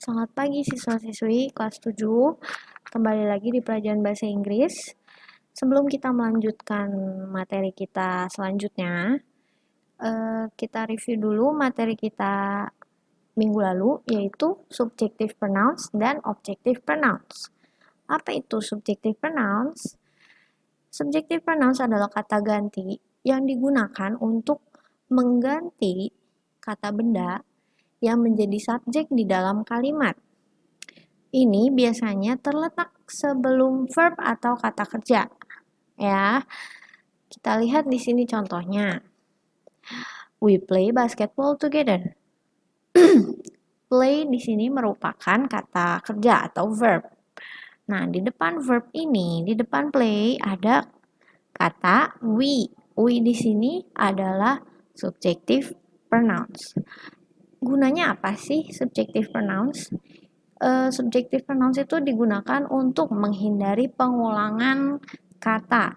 Selamat pagi siswa-siswi kelas 7. Kembali lagi di pelajaran bahasa Inggris. Sebelum kita melanjutkan materi kita selanjutnya, kita review dulu materi kita minggu lalu, yaitu subjective pronouns dan objective pronouns. Apa itu subjective pronouns? Subjective pronouns adalah kata ganti yang digunakan untuk mengganti kata benda yang menjadi subjek di dalam kalimat. Ini biasanya terletak sebelum verb atau kata kerja. Ya, kita lihat di sini contohnya. We play basketball together. Play di sini merupakan kata kerja atau verb. Nah, di depan verb ini, di depan play ada kata we. We di sini adalah subjective pronouns. Gunanya apa sih subjective pronouns? Subjective pronouns itu digunakan untuk menghindari pengulangan kata.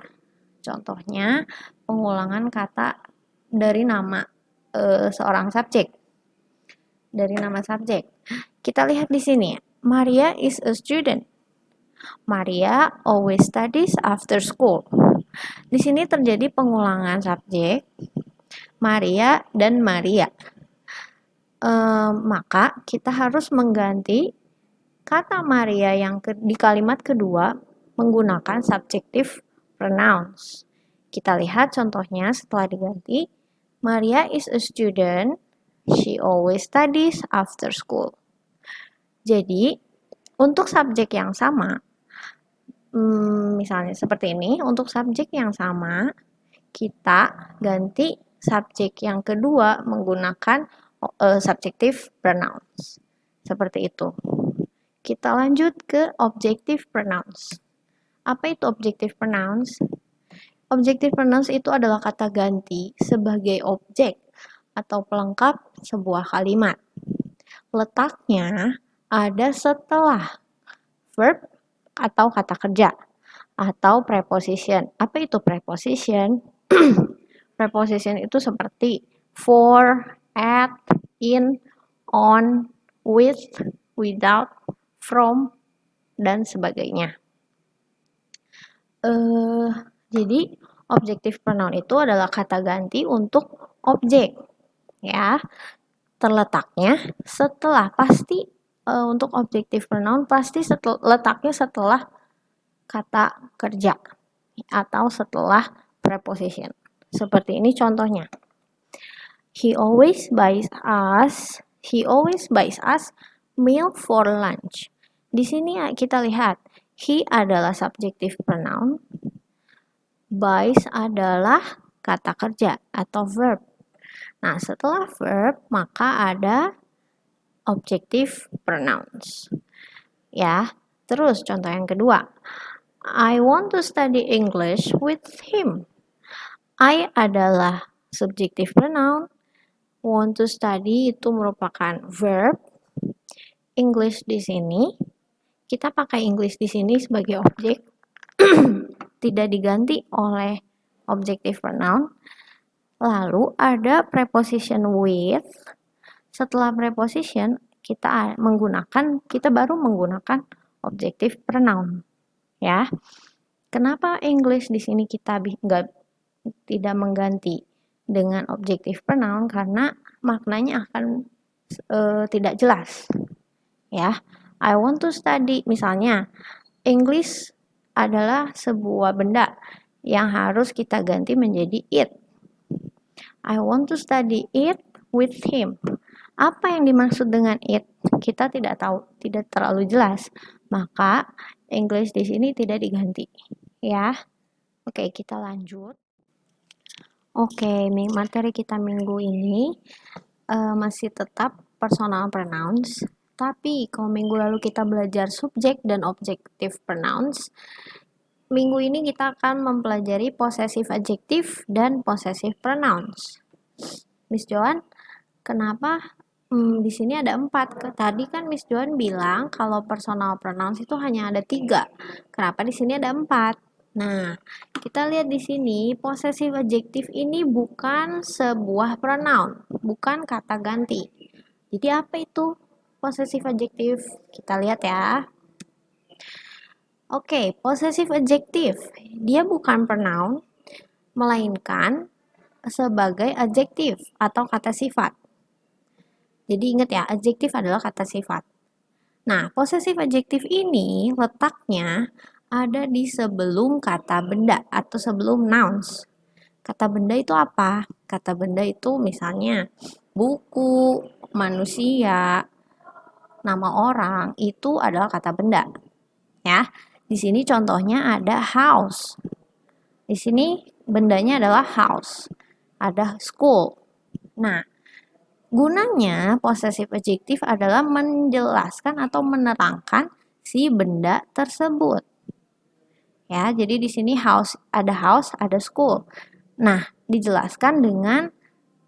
Contohnya, pengulangan kata dari nama seorang subjek. Dari nama subjek. Kita lihat di sini. Maria is a student. Maria always studies after school. Di sini terjadi pengulangan subjek Maria dan Maria. Maka kita harus mengganti kata Maria yang di kalimat kedua menggunakan subjective pronouns. Kita lihat contohnya setelah diganti. Maria is a student. She always studies after school. Jadi, untuk subjek yang sama, misalnya seperti ini, untuk subjek yang sama, kita ganti subjek yang kedua menggunakan subjective pronouns. Seperti itu. Kita lanjut ke objective pronouns. Apa itu objective pronouns? Objective pronouns itu adalah kata ganti sebagai objek atau pelengkap sebuah kalimat. Letaknya ada setelah verb atau kata kerja atau preposition. Apa itu preposition? Preposition itu seperti for, at, in, on, with, without, from, dan sebagainya. Jadi objective pronoun itu adalah kata ganti untuk objek, ya. Terletaknya setelah untuk objective pronoun pasti letaknya setelah kata kerja atau setelah preposition. Seperti ini contohnya. He always buys us meal for lunch. Di sini kita lihat he adalah subjective pronoun, buys adalah kata kerja atau verb. Nah, setelah verb maka ada objective pronouns. Ya, terus contoh yang kedua. I want to study English with him. I adalah subjective pronoun. Want to study itu merupakan verb. English di sini, kita pakai English di sini sebagai objek, tidak diganti oleh objective pronoun. Lalu ada preposition with. Setelah preposition kita baru menggunakan objective pronoun. Ya. Kenapa English di sini kita tidak mengganti dengan objective pronoun? Karena maknanya akan tidak jelas. Ya. I want to study, misalnya English adalah sebuah benda yang harus kita ganti menjadi it. I want to study it with him. Apa yang dimaksud dengan it? Kita tidak tahu, tidak terlalu jelas. Maka English di sini tidak diganti. Ya. Oke, kita lanjut. Oke, materi kita minggu ini masih tetap personal pronouns. Tapi kalau minggu lalu kita belajar subjek dan objective pronouns, minggu ini kita akan mempelajari possessive adjective dan possessive pronouns. Miss Joan, kenapa di sini ada 4? Tadi kan Miss Joan bilang kalau personal pronouns itu hanya ada 3. Kenapa di sini ada 4? Nah, kita lihat di sini possessive adjective ini bukan sebuah pronoun, bukan kata ganti. Jadi apa itu possessive adjective. Kita lihat ya. Oke, possessive adjective. Dia bukan pronoun, melainkan sebagai adjektif atau kata sifat. Jadi ingat ya, adjektif adalah kata sifat. Nah, possessive adjective ini letaknya ada di sebelum kata benda atau sebelum nouns. Kata benda itu apa? Kata benda itu misalnya buku, manusia, nama orang, itu adalah kata benda. Ya. Di sini contohnya ada house. Di sini bendanya adalah house. Ada school. Nah, gunanya possessive adjective adalah menjelaskan atau menerangkan si benda tersebut. Ya, jadi di sini house, ada school. Nah, dijelaskan dengan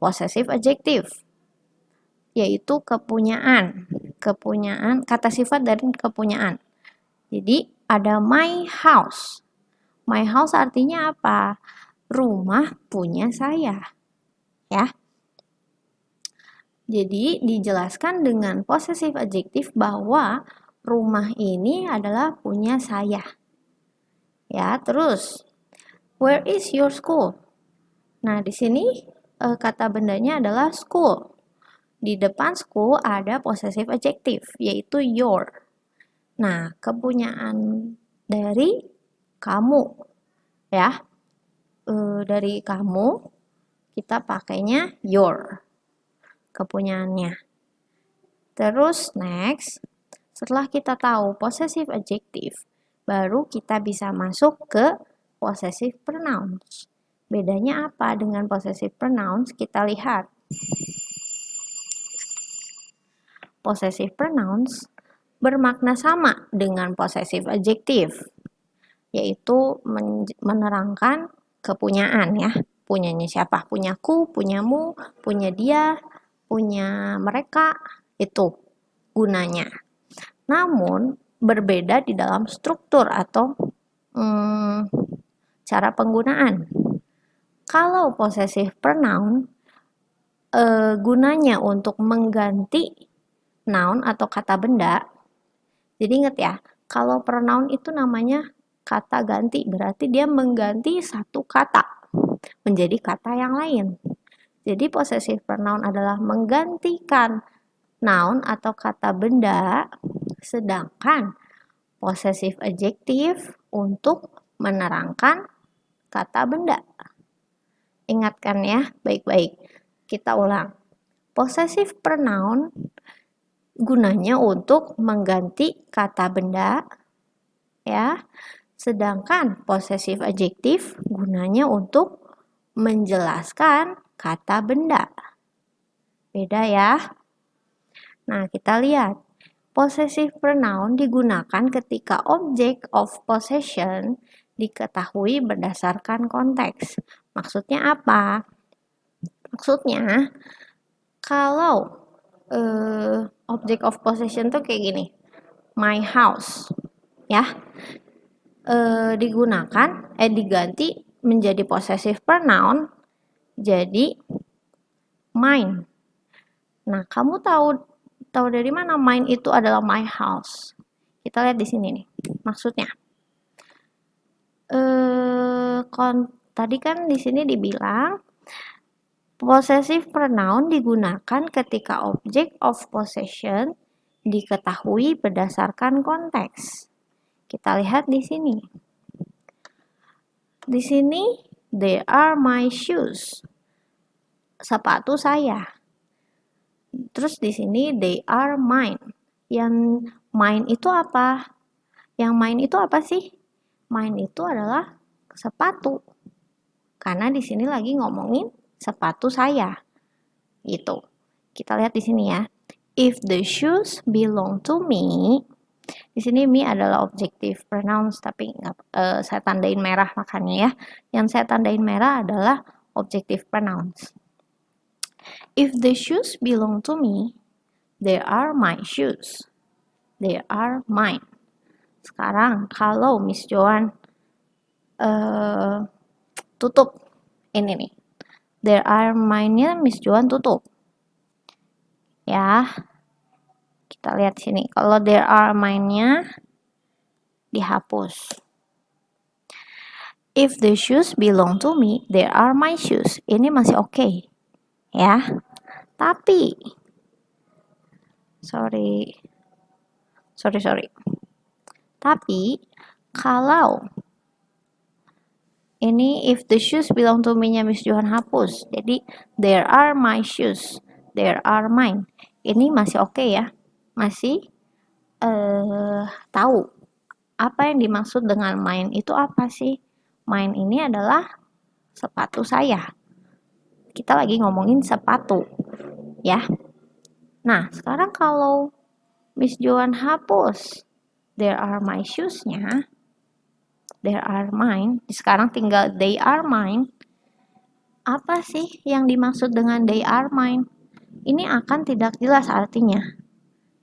possessive adjective, yaitu kepunyaan. Kepunyaan, kata sifat dari kepunyaan. Jadi, ada my house. My house artinya apa? Rumah punya saya. Ya. Jadi, dijelaskan dengan possessive adjective bahwa rumah ini adalah punya saya. Ya, terus where is your school? Nah, di sini kata bendanya adalah school. Di depan school ada possessive adjective, yaitu your. Nah, kepunyaan dari kamu, ya, dari kamu kita pakainya your, kepunyaannya. Terus next, setelah kita tahu possessive adjective, baru kita bisa masuk ke possessive pronouns. Bedanya apa dengan possessive pronouns? Kita lihat. Possessive pronouns bermakna sama dengan possessive adjective, yaitu menerangkan kepunyaan ya. Punyanya siapa? Punyaku, punyamu, punya dia, punya mereka, itu gunanya. Namun berbeda di dalam struktur atau cara penggunaan. Kalau possessive pronoun gunanya untuk mengganti noun atau kata benda. Jadi ingat ya, kalau pronoun itu namanya kata ganti, berarti dia mengganti satu kata menjadi kata yang lain. Jadi possessive pronoun adalah menggantikan noun atau kata benda, sedangkan possessive adjective untuk menerangkan kata benda. Ingatkan ya, baik-baik. Kita ulang. Possessive pronoun gunanya untuk mengganti kata benda, ya. Sedangkan possessive adjective gunanya untuk menjelaskan kata benda. Beda ya. Nah, kita lihat. Possessive pronoun digunakan ketika object of possession diketahui berdasarkan konteks. Maksudnya apa? Maksudnya, kalau object of possession tuh kayak gini. My house. Ya. Diganti menjadi possessive pronoun jadi mine. Nah, kamu tahu dari mana mine itu adalah my house? Kita lihat di sini nih. Maksudnya, tadi kan di sini dibilang possessive pronoun digunakan ketika object of possession diketahui berdasarkan konteks. Kita lihat di sini. Di sini, they are my shoes. Sepatu saya. Terus di sini, they are mine. Yang mine itu apa? Yang mine itu apa sih? Mine itu adalah sepatu. Karena di sini lagi ngomongin sepatu saya. Gitu. Kita lihat di sini ya. If the shoes belong to me, di sini me adalah objective pronouns, tapi saya tandain merah makanya ya. Yang saya tandain merah adalah objective pronouns. If the shoes belong to me, they are my shoes. They are mine. Sekarang kalau Miss Joan tutup ini nih. There are mine-nya Miss Joan tutup. Ya. Kita Kita lihat sini. Kalau there are mine-nya dihapus. If the shoes belong to me, there are my shoes. Ini masih oke, ya. Tapi, sorry. Tapi, kalau ini if the shoes belong to me-nya Miss Johan hapus. Jadi, there are my shoes. There are mine. Ini masih oke ya. Masih tahu apa yang dimaksud dengan mine itu apa sih? Mine ini adalah sepatu saya. Kita lagi ngomongin sepatu, ya. Nah, sekarang kalau Miss Joan hapus there are my shoes-nya, there are mine, sekarang tinggal they are mine. Apa sih yang dimaksud dengan they are mine? Ini akan tidak jelas artinya,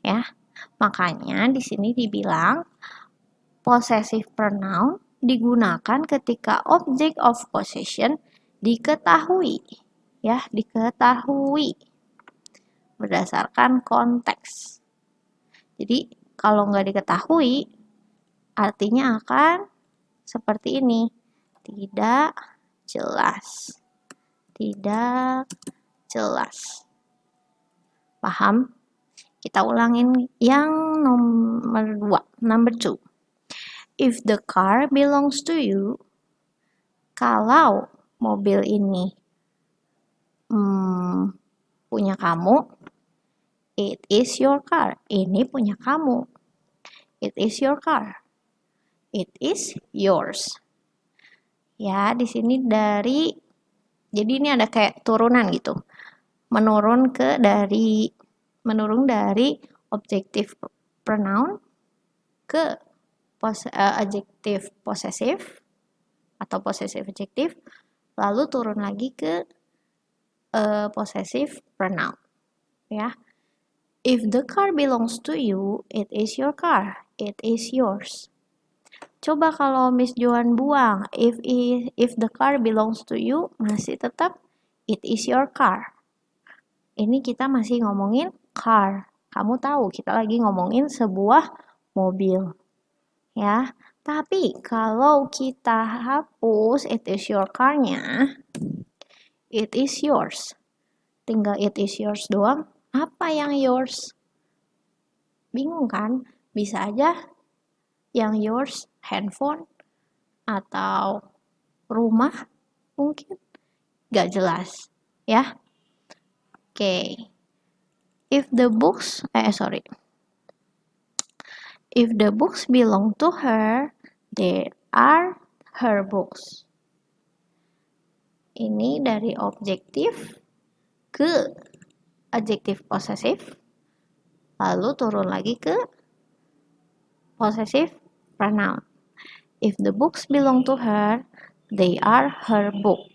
ya. Makanya di sini dibilang possessive pronoun digunakan ketika object of possession diketahui, ya, diketahui berdasarkan konteks. Jadi kalau nggak diketahui, artinya akan seperti ini, tidak jelas, tidak jelas. Paham? Kita ulangin yang nomor 2, number 2. If the car belongs to you, kalau mobil ini punya kamu, it is your car. Ini punya kamu. It is your car. It is yours. Ya, di sini jadi ini ada kayak turunan gitu. Menurun dari objective pronoun ke adjective possessive atau possessive adjective, lalu turun lagi ke possessive pronoun, ya. If the car belongs to you, it is your car, it is yours. Coba kalau Miss Joan buang, if the car belongs to you, masih tetap it is your car. Ini kita masih ngomongin car. Kamu tahu kita lagi ngomongin sebuah mobil, ya. Tapi kalau kita hapus it is your car-nya, it is yours. Tinggal it is yours doang. Apa yang yours? Bingung kan? Bisa aja yang yours handphone atau rumah, mungkin gak jelas, ya. Oke. If the books belong to her, they are her books. Ini dari objektif ke adjective possessive, lalu turun lagi ke possessive pronoun. If the books belong to her, they are her book.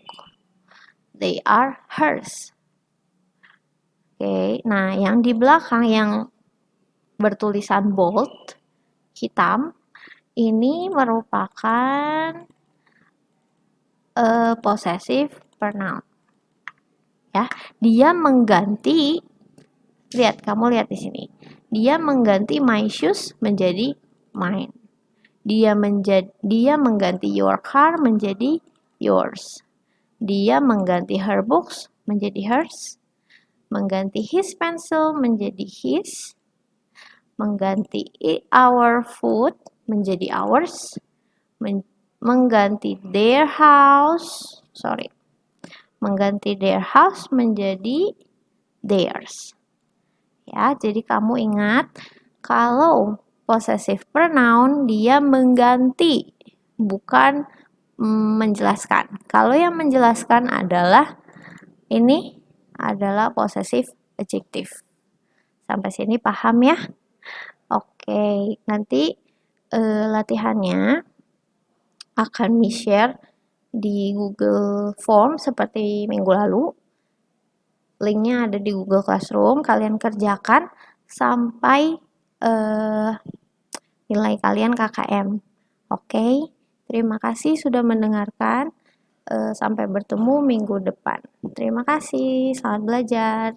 They are hers. Oke, nah yang di belakang yang bertulisan bold, hitam, ini merupakan possessive pronoun. Ya, dia mengganti, kamu lihat di sini. Dia mengganti my shoes menjadi mine. Dia mengganti your car menjadi yours. Dia mengganti her books menjadi hers. Mengganti his pencil menjadi his. Mengganti our food menjadi ours. Mengganti their house menjadi theirs. Ya, jadi kamu ingat kalau possessive pronoun dia mengganti, bukan menjelaskan. Kalau yang menjelaskan adalah ini adalah possessive adjective. Sampai sini paham ya? Oke, nanti latihannya akan di-share di Google Form seperti minggu lalu. Linknya ada di Google Classroom. Kalian kerjakan sampai nilai kalian KKM. Oke, terima kasih sudah mendengarkan. Sampai bertemu minggu depan. Terima kasih, selamat belajar.